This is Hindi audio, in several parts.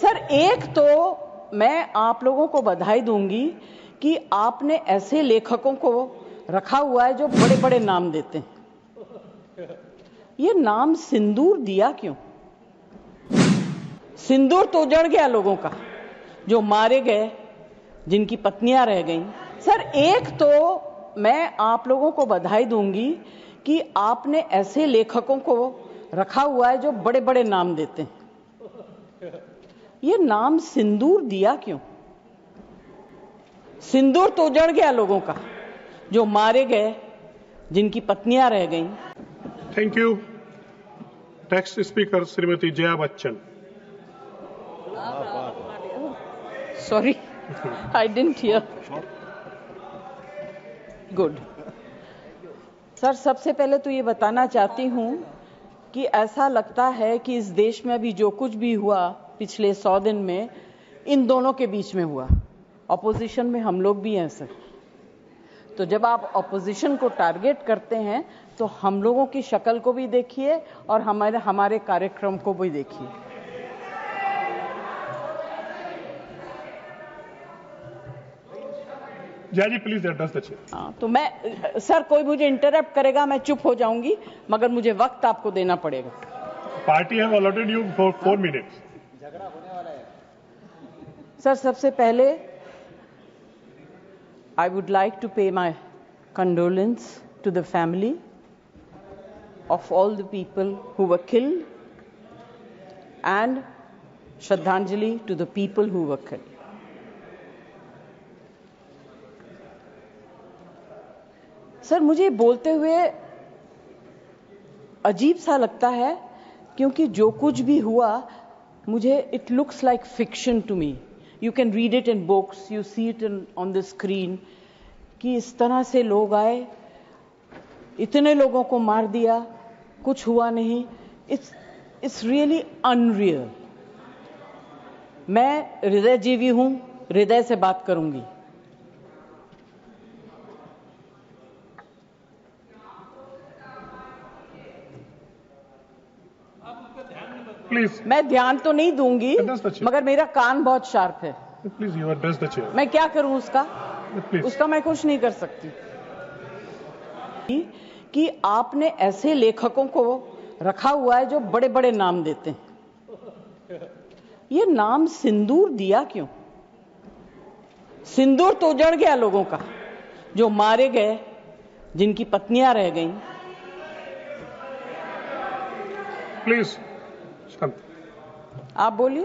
सर, एक तो मैं आप लोगों को बधाई दूंगी कि आपने ऐसे लेखकों को रखा हुआ है जो बड़े बड़े नाम देते हैं। ये नाम सिंदूर दिया क्यों? सिंदूर तो उजड़ गया लोगों का, जो मारे गए, जिनकी पत्नियां रह गईं। सर, एक तो मैं आप लोगों को बधाई दूंगी कि आपने ऐसे लेखकों को रखा हुआ है जो बड़े बड़े नाम देते हैं। ये नाम सिंदूर दिया क्यों? सिंदूर तो उजड़ गया लोगों का, जो मारे गए, जिनकी पत्नियां रह गईं। Thank you. Next speaker Shrimati Jaya Bachchan. Sorry, I didn't here. Good. Sir, सबसे पहले तो ये बताना चाहती हूं कि ऐसा लगता है कि इस देश में अभी जो कुछ भी हुआ पिछले 100 दिन में, इन दोनों के बीच में हुआ। ऑपोजिशन में हम लोग भी हैं सर। तो जब आप ऑपोजिशन को टारगेट करते हैं तो हम लोगों की शक्ल को भी देखिए और हमारे कार्यक्रम को भी देखिए। जया जी, प्लीज एड्रेस द चेयर। हाँ, तो मैं सर, कोई मुझे इंटरप्ट करेगा मैं चुप हो जाऊंगी, मगर मुझे वक्त आपको देना पड़ेगा। Party have allotted you for 4 minutes. Sir, सबसे पहले I would like to pay my condolence to the family of all the people who were killed and Shraddhanjali to the people who were killed. Sir, मुझे बोलते हुए अजीब सा लगता है क्योंकि जो कुछ भी हुआ, मुझे it looks like fiction to me. You can read it in books, you see it on the screen, कि इस तरह से लोग आए, इतने लोगों को मार दिया, कुछ हुआ नहीं। It's really unreal. मैं हृदयजीवी हूं, हृदय से बात करूंगी। प्लीज। मैं ध्यान तो नहीं दूंगी, मगर मेरा कान बहुत शार्प है। Please, you address the chair. मैं क्या करूं उसका? Please. उसका मैं कुछ नहीं कर सकती। कि आपने ऐसे लेखकों को रखा हुआ है जो बड़े बड़े नाम देते हैं। ये नाम सिंदूर दिया क्यों? सिंदूर तो उजड़ गया लोगों का, जो मारे गए, जिनकी पत्नियां रह गईं। प्लीज आप बोलिए।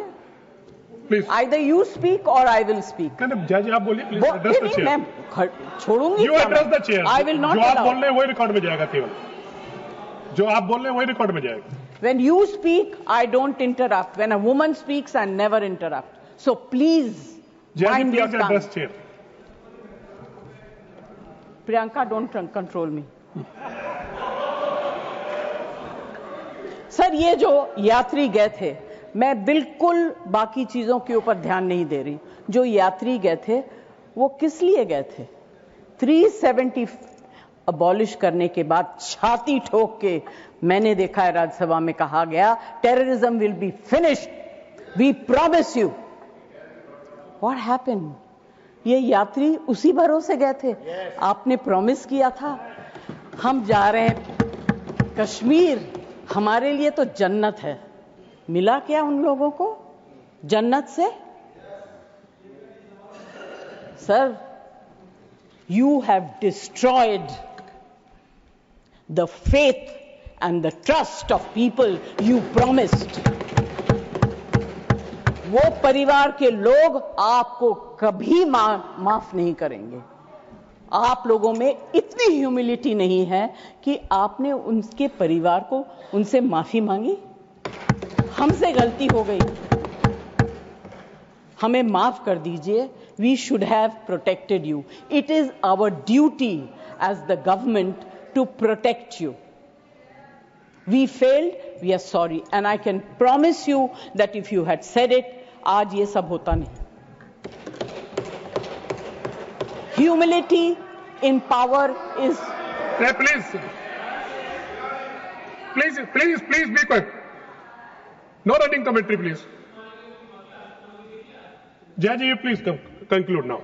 Please. Either you speak or I will speak. नहीं, जया जी आप बोलिए। Please address the chair. मैं छोड़ूंगी। You address the chair. I will not जो आप allow. बोल रहे हैं वही रिकॉर्ड में जाएगा। केवल जो आप बोल रहे हैं वही रिकॉर्ड में जाएगा। When you speak, I don't interrupt. When a woman speaks, I never interrupt. So please mind your tongue. Address chair. Priyanka, don't control me. Sir, ये जो यात्री गए थे, मैं बिल्कुल बाकी चीजों के ऊपर ध्यान नहीं दे रही। जो यात्री गए थे वो किस लिए गए थे? 370 अबॉलिश करने के बाद छाती ठोक के मैंने देखा है राज्यसभा में कहा गया, terrorism will be finished, we promise you. What happened? ये यात्री उसी भरोसे गए थे। आपने प्रॉमिस किया था हम जा रहे हैं कश्मीर, हमारे लिए तो जन्नत है। मिला क्या उन लोगों को जन्नत से? Sir, you have destroyed the faith and the trust of people you promised. वो परिवार के लोग आपको कभी माफ नहीं करेंगे। आप लोगों में इतनी ह्यूमिलिटी नहीं है कि आपने उनके परिवार को उनसे माफी मांगी। हमसे गलती हो गई, हमें माफ कर दीजिए। We should have protected you. It is our duty as the government to protect you. We failed, we are sorry. And I can promise you that if you had said it, आज ये सब होता नहीं। Humility in power is... Please be quiet. No running commentary, please. Jaya ji, you please conclude now.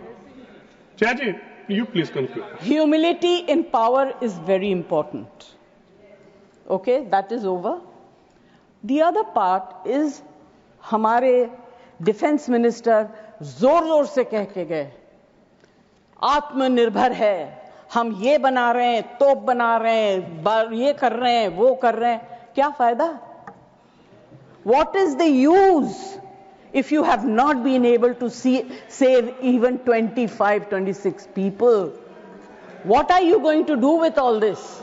Jaya ji, you please conclude. Humility in power is very important. Okay, that is over. The other part is हमारे डिफेंस मिनिस्टर जोर जोर से कह के गए आत्मनिर्भर है, हम ये बना रहे हैं, तोप बना रहे हैं, ये कर रहे हैं, वो कर रहे हैं. क्या फायदा? What is the use if you have not been able to save even 25, 26 people? What are you going to do with all this?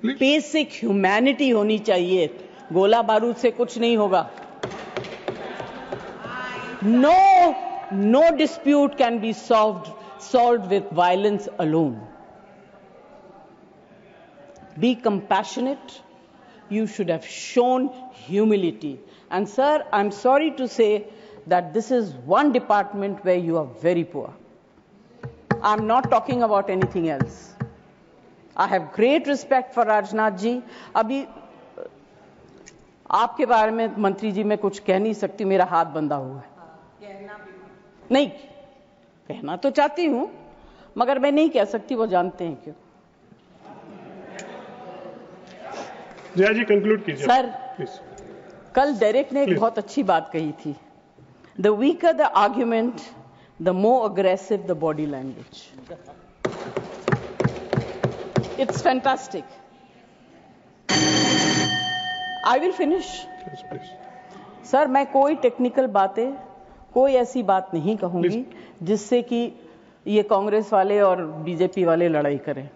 Basic humanity होनी चाहिए. गोला बारूद से कुछ नहीं होगा. No dispute can be solved with violence alone. Be compassionate. You should have shown humility. And sir, I'm sorry to say that this is one department where you are very poor. I'm not talking about anything else. I have great respect for Rajnath ji. अभी आपके बारे में मंत्री जी मैं कुछ कह नहीं सकती, मेरा हाथ बंधा हुआ है. नहीं कहना तो चाहती हूं मगर मैं नहीं कह सकती, वो जानते हैं क्यों. जया जी कंक्लूड कीजिए सर. प्लीज. कल डेरेक ने एक बहुत अच्छी बात कही थी. The weaker the argument, the more aggressive the body language. It's fantastic. I will finish. Yes, please. Sir मैं कोई टेक्निकल बातें, कोई ऐसी बात नहीं कहूंगी जिससे कि ये कांग्रेस वाले और बीजेपी वाले लड़ाई करें.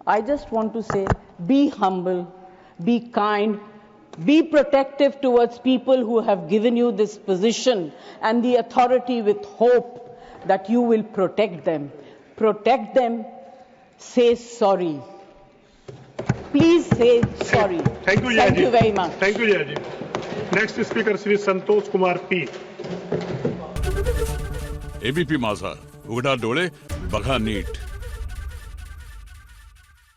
I just want to say, be humble, be kind, be protective towards people who have given you this position and the authority with hope that you will protect them. Protect them. Say sorry. Please say sorry. Thank you, Jaya ji. Thank you very much. Thank you, Jaya ji. Next speaker, Shri Santosh Kumar P. ABP माझा, उघडा डोळे बघा नीट.